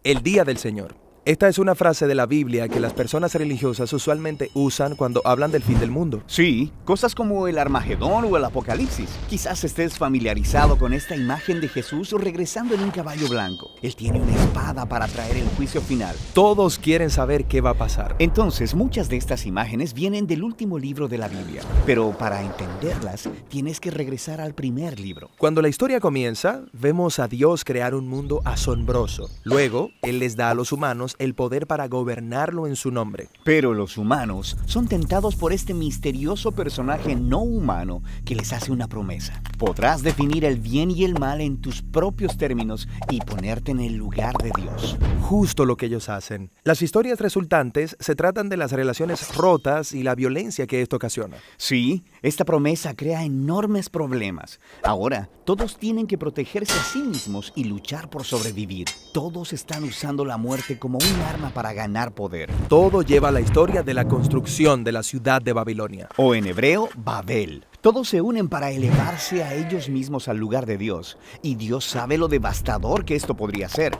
El día del Señor. Esta es una frase de la Biblia que las personas religiosas usualmente usan cuando hablan del fin del mundo. Sí, cosas como el Armagedón o el Apocalipsis. Quizás estés familiarizado con esta imagen de Jesús regresando en un caballo blanco. Él tiene una espada para traer el juicio final. Todos quieren saber qué va a pasar. Entonces, muchas de estas imágenes vienen del último libro de la Biblia. Pero para entenderlas, tienes que regresar al primer libro. Cuando la historia comienza, vemos a Dios crear un mundo asombroso. Luego, Él les da a los humanos el poder para gobernarlo en su nombre. Pero los humanos son tentados por este misterioso personaje no humano que les hace una promesa. Podrás definir el bien y el mal en tus propios términos y ponerte en el lugar de Dios. Justo lo que ellos hacen. Las historias resultantes se tratan de las relaciones rotas y la violencia que esto ocasiona. Sí, esta promesa crea enormes problemas. Ahora, todos tienen que protegerse a sí mismos y luchar por sobrevivir. Todos están usando la muerte como un arma para ganar poder. Todo lleva a la historia de la construcción de la ciudad de Babilonia. O en hebreo, Babel. Todos se unen para elevarse a ellos mismos al lugar de Dios. Y Dios sabe lo devastador que esto podría ser.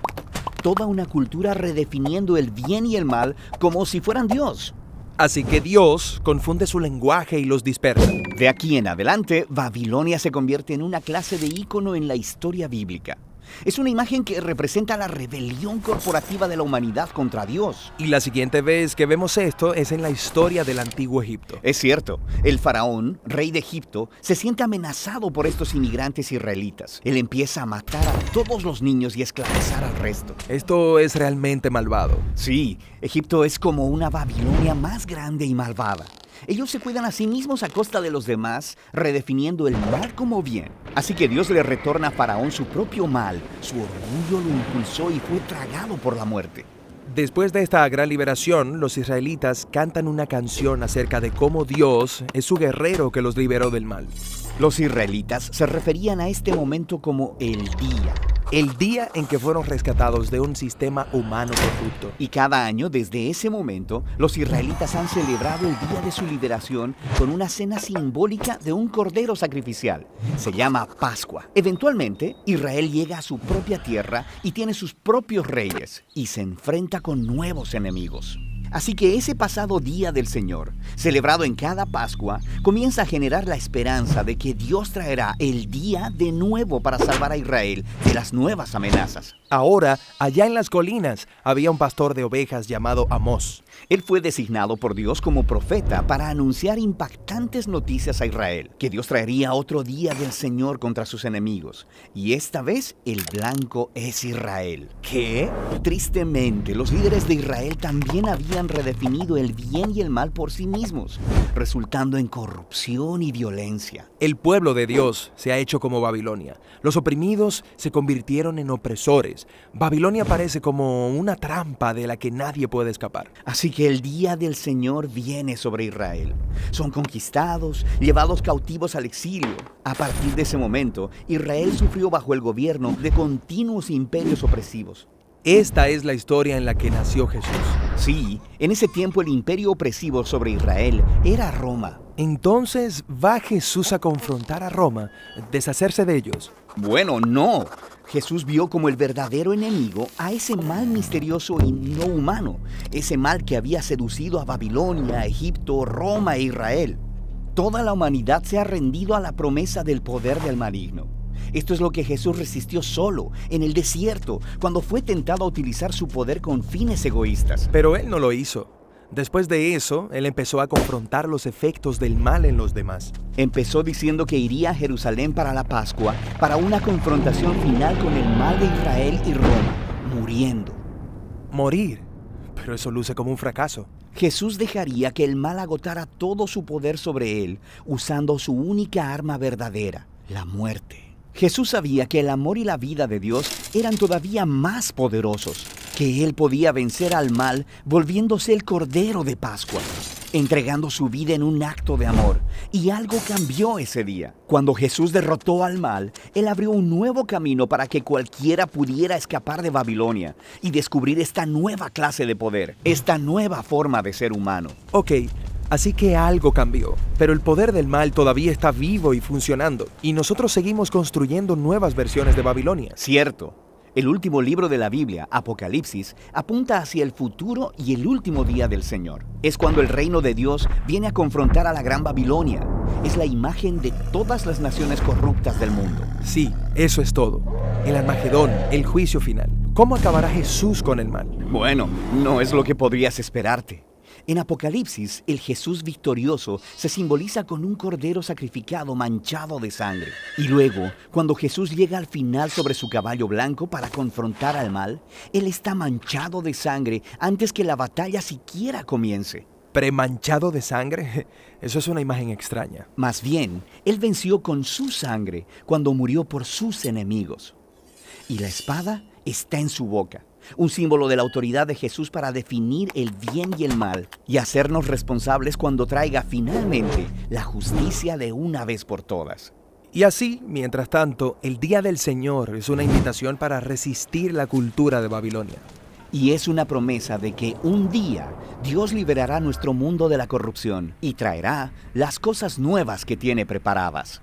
Toda una cultura redefiniendo el bien y el mal como si fueran Dios. Así que Dios confunde su lenguaje y los dispersa. De aquí en adelante, Babilonia se convierte en una clase de ícono en la historia bíblica. Es una imagen que representa la rebelión corporativa de la humanidad contra Dios. Y la siguiente vez que vemos esto es en la historia del antiguo Egipto. Es cierto, el faraón, rey de Egipto, se siente amenazado por estos inmigrantes israelitas. Él empieza a matar a todos los niños y esclavizar al resto. Esto es realmente malvado. Sí, Egipto es como una Babilonia más grande y malvada. Ellos se cuidan a sí mismos a costa de los demás, redefiniendo el mal como bien. Así que Dios le retorna a Faraón su propio mal. Su orgullo lo impulsó y fue tragado por la muerte. Después de esta gran liberación, los israelitas cantan una canción acerca de cómo Dios es su guerrero que los liberó del mal. Los israelitas se referían a este momento como el día. El día en que fueron rescatados de un sistema humano corrupto. Y cada año, desde ese momento, los israelitas han celebrado el día de su liberación con una cena simbólica de un cordero sacrificial. Se llama Pascua. Eventualmente, Israel llega a su propia tierra y tiene sus propios reyes y se enfrenta con nuevos enemigos. Así que ese pasado día del Señor, celebrado en cada Pascua, comienza a generar la esperanza de que Dios traerá el día de nuevo para salvar a Israel de las nuevas amenazas. Ahora, allá en las colinas, había un pastor de ovejas llamado Amós. Él fue designado por Dios como profeta para anunciar impactantes noticias a Israel, que Dios traería otro día del Señor contra sus enemigos. Y esta vez el blanco es Israel. ¿Qué? Tristemente, los líderes de Israel también habían redefinido el bien y el mal por sí mismos, resultando en corrupción y violencia. El pueblo de Dios se ha hecho como Babilonia. Los oprimidos se convirtieron en opresores. Babilonia parece como una trampa de la que nadie puede escapar. Así que el día del Señor viene sobre Israel. Son conquistados, llevados cautivos al exilio. A partir de ese momento, Israel sufrió bajo el gobierno de continuos imperios opresivos. Esta es la historia en la que nació Jesús. Sí, en ese tiempo el imperio opresivo sobre Israel era Roma. Entonces, ¿va Jesús a confrontar a Roma, deshacerse de ellos? Bueno, no. Jesús vio como el verdadero enemigo a ese mal misterioso y no humano, ese mal que había seducido a Babilonia, Egipto, Roma e Israel. Toda la humanidad se ha rendido a la promesa del poder del maligno. Esto es lo que Jesús resistió solo, en el desierto, cuando fue tentado a utilizar su poder con fines egoístas. Pero Él no lo hizo. Después de eso, Él empezó a confrontar los efectos del mal en los demás. Empezó diciendo que iría a Jerusalén para la Pascua, para una confrontación final con el mal de Israel y Roma, muriendo. Morir. Pero eso luce como un fracaso. Jesús dejaría que el mal agotara todo su poder sobre él, usando su única arma verdadera, la muerte. Jesús sabía que el amor y la vida de Dios eran todavía más poderosos, que Él podía vencer al mal volviéndose el Cordero de Pascua, entregando su vida en un acto de amor. Y algo cambió ese día. Cuando Jesús derrotó al mal, Él abrió un nuevo camino para que cualquiera pudiera escapar de Babilonia y descubrir esta nueva clase de poder, esta nueva forma de ser humano. Ok. Así que algo cambió, pero el poder del mal todavía está vivo y funcionando, y nosotros seguimos construyendo nuevas versiones de Babilonia. Cierto. El último libro de la Biblia, Apocalipsis, apunta hacia el futuro y el último día del Señor. Es cuando el reino de Dios viene a confrontar a la Gran Babilonia. Es la imagen de todas las naciones corruptas del mundo. Sí, eso es todo. El Armagedón, el juicio final. ¿Cómo acabará Jesús con el mal? Bueno, no es lo que podrías esperarte. En Apocalipsis, el Jesús victorioso se simboliza con un cordero sacrificado manchado de sangre. Y luego, cuando Jesús llega al final sobre su caballo blanco para confrontar al mal, Él está manchado de sangre antes que la batalla siquiera comience. ¿Premanchado de sangre? Eso es una imagen extraña. Más bien, Él venció con su sangre cuando murió por sus enemigos. Y la espada está en su boca. Un símbolo de la autoridad de Jesús para definir el bien y el mal y hacernos responsables cuando traiga finalmente la justicia de una vez por todas. Y así, mientras tanto, el Día del Señor es una invitación para resistir la cultura de Babilonia. Y es una promesa de que un día Dios liberará nuestro mundo de la corrupción y traerá las cosas nuevas que tiene preparadas.